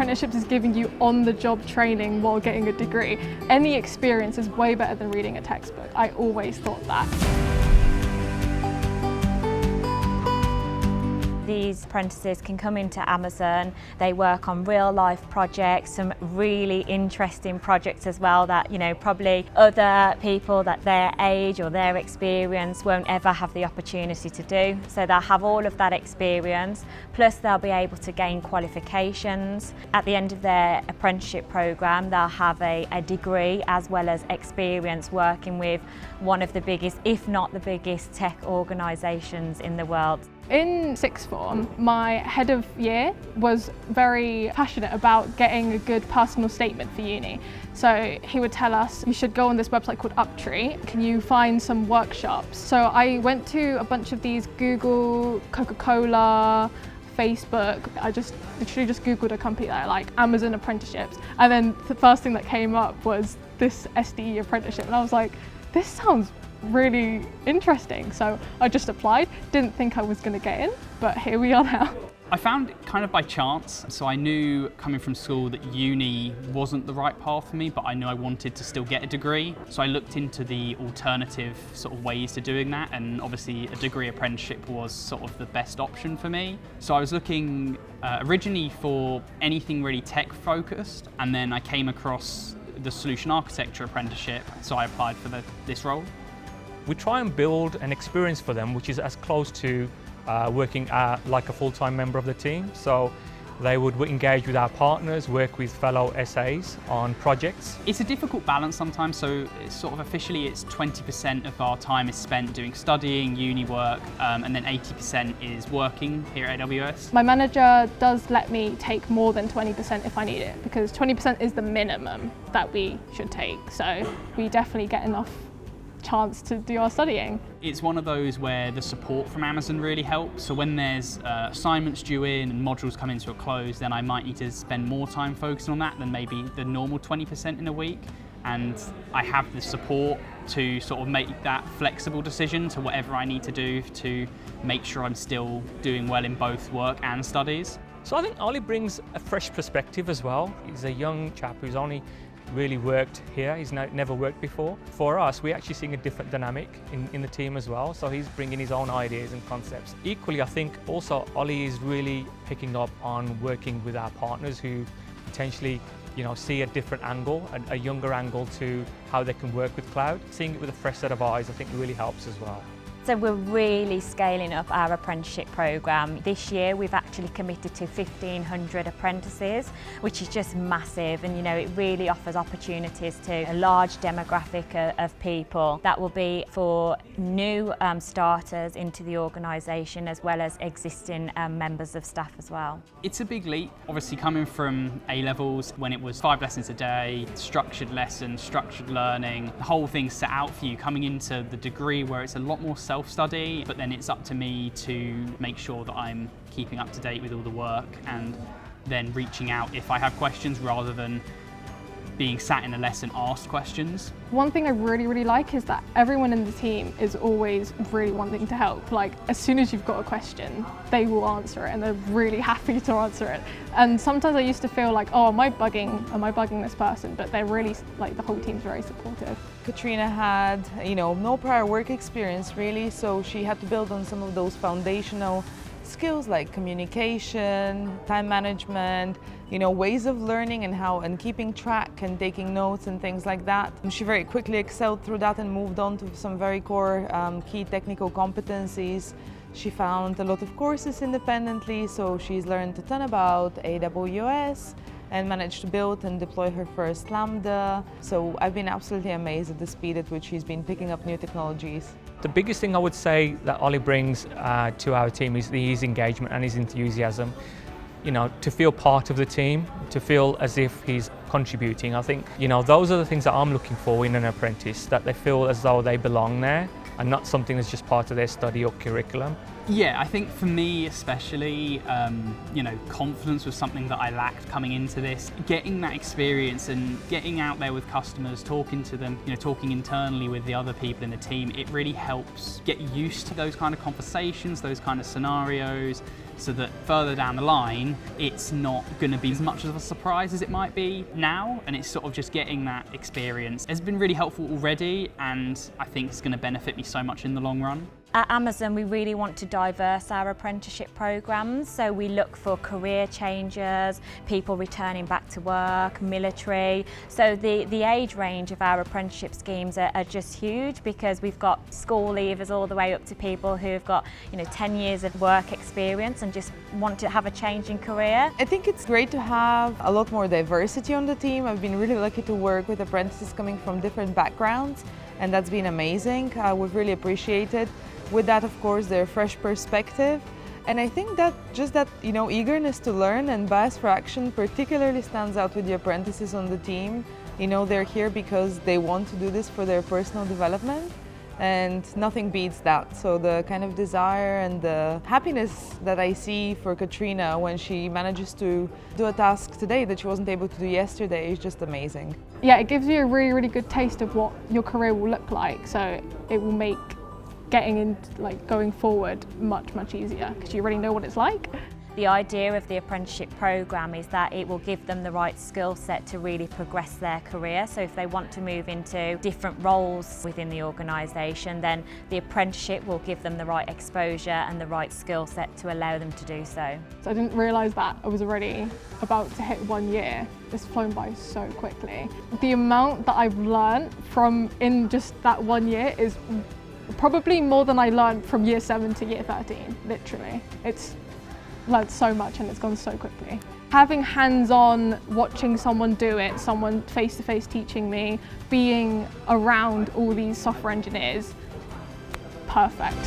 Apprenticeships is giving you on-the-job training while getting a degree. Any experience is way better than reading a textbook. I always thought that. These apprentices can come into Amazon, they work on real life projects, some really interesting projects as well that, probably other people that their age or their experience won't ever have the opportunity to do. So they'll have all of that experience, plus they'll be able to gain qualifications. At the end of their apprenticeship programme, they'll have a degree as well as experience working with one of the biggest, if not the biggest, tech organisations in the world. In sixth form, my head of year was very passionate about getting a good personal statement for uni. So he would tell us, you should go on this website called Uptree. Can you find some workshops? So I went to a bunch of these Google, Coca-Cola, Facebook. I literally just Googled a company that I like, Amazon Apprenticeships. And then the first thing that came up was this SDE apprenticeship. And I was like, this sounds really interesting. So I just applied, didn't think I was going to get in, but here we are now. I found it kind of by chance. So I knew coming from school that uni wasn't the right path for me, but I knew I wanted to still get a degree. So I looked into the alternative sort of ways to doing that, and obviously a degree apprenticeship was sort of the best option for me. So I was looking originally for anything really tech focused, and then I came across the solution architecture apprenticeship, so I applied for this role. We try and build an experience for them which is as close to working like a full-time member of the team. So they would engage with our partners, work with fellow SAs on projects. It's a difficult balance sometimes, so it's sort of officially it's 20% of our time is spent doing studying, uni work, and then 80% is working here at AWS. My manager does let me take more than 20% if I need it, because 20% is the minimum that we should take. So we definitely get enough chance to do our studying. It's one of those where the support from Amazon really helps. So when there's assignments due in and modules come into a close, then I might need to spend more time focusing on that than maybe the normal 20% in a week. And I have the support to sort of make that flexible decision to whatever I need to do to make sure I'm still doing well in both work and studies. So I think Ollie brings a fresh perspective as well. He's a young chap who's only really worked here, he's never worked before. For us, we're actually seeing a different dynamic in the team as well, so he's bringing his own ideas and concepts. Equally, I think also Ollie is really picking up on working with our partners who potentially see a different angle, a younger angle to how they can work with cloud. Seeing it with a fresh set of eyes, I think really helps as well. So we're really scaling up our apprenticeship programme. This year we've actually committed to 1,500 apprentices, which is just massive, and it really offers opportunities to a large demographic of people. That will be for new starters into the organisation as well as existing members of staff as well. It's a big leap, obviously coming from A-levels when it was 5 lessons a day, structured lessons, structured learning, the whole thing set out for you, coming into the degree where it's a lot more self-study, but then it's up to me to make sure that I'm keeping up to date with all the work and then reaching out if I have questions rather than being sat in a lesson asked questions. One thing I really like is that everyone in the team is always really wanting to help. Like, as soon as you've got a question, they will answer it and they're really happy to answer it. And sometimes I used to feel like, oh, am I bugging this person? But they're really, like, the whole team's very supportive. Katrina had, no prior work experience really, so she had to build on some of those foundational skills like communication, time management, ways of learning and keeping track and taking notes and things like that. She very quickly excelled through that and moved on to some very core key technical competencies. She found a lot of courses independently, so she's learned a ton about AWS and managed to build and deploy her first Lambda. So I've been absolutely amazed at the speed at which she's been picking up new technologies. The biggest thing I would say that Ollie brings to our team is his engagement and his enthusiasm. To feel part of the team, to feel as if he's contributing. I think, those are the things that I'm looking for in an apprentice, that they feel as though they belong there and not something that's just part of their study or curriculum. Yeah, I think for me especially, confidence was something that I lacked coming into this. Getting that experience and getting out there with customers, talking to them, talking internally with the other people in the team, it really helps get used to those kind of conversations, those kind of scenarios, so that further down the line, it's not going to be as much of a surprise as it might be now, and it's sort of just getting that experience. It's been really helpful already, and I think it's going to benefit me so much in the long run. At Amazon, we really want to diverse our apprenticeship programs, so we look for career changers, people returning back to work, military. So the age range of our apprenticeship schemes are just huge, because we've got school leavers all the way up to people who've got 10 years of work experience and just want to have a change in career. I think it's great to have a lot more diversity on the team. I've been really lucky to work with apprentices coming from different backgrounds, and that's been amazing. We've really appreciated. With that, of course, their fresh perspective. And I think that just that, eagerness to learn and bias for action particularly stands out with the apprentices on the team. They're here because they want to do this for their personal development, and nothing beats that. So the kind of desire and the happiness that I see for Katrina when she manages to do a task today that she wasn't able to do yesterday is just amazing. Yeah, it gives you a really, really good taste of what your career will look like. So it will make getting into going forward much easier, because you already know what it's like. The idea of the apprenticeship program is that it will give them the right skill set to really progress their career. So if they want to move into different roles within the organisation, then the apprenticeship will give them the right exposure and the right skill set to allow them to do so. So I didn't realise that I was already about to hit 1 year. It's flown by so quickly. The amount that I've learned in just that 1 year is probably more than I learned from year 7 to year 13, literally. It's learned so much and it's gone so quickly. Having hands-on, watching someone do it, someone face-to-face teaching me, being around all these software engineers, perfect.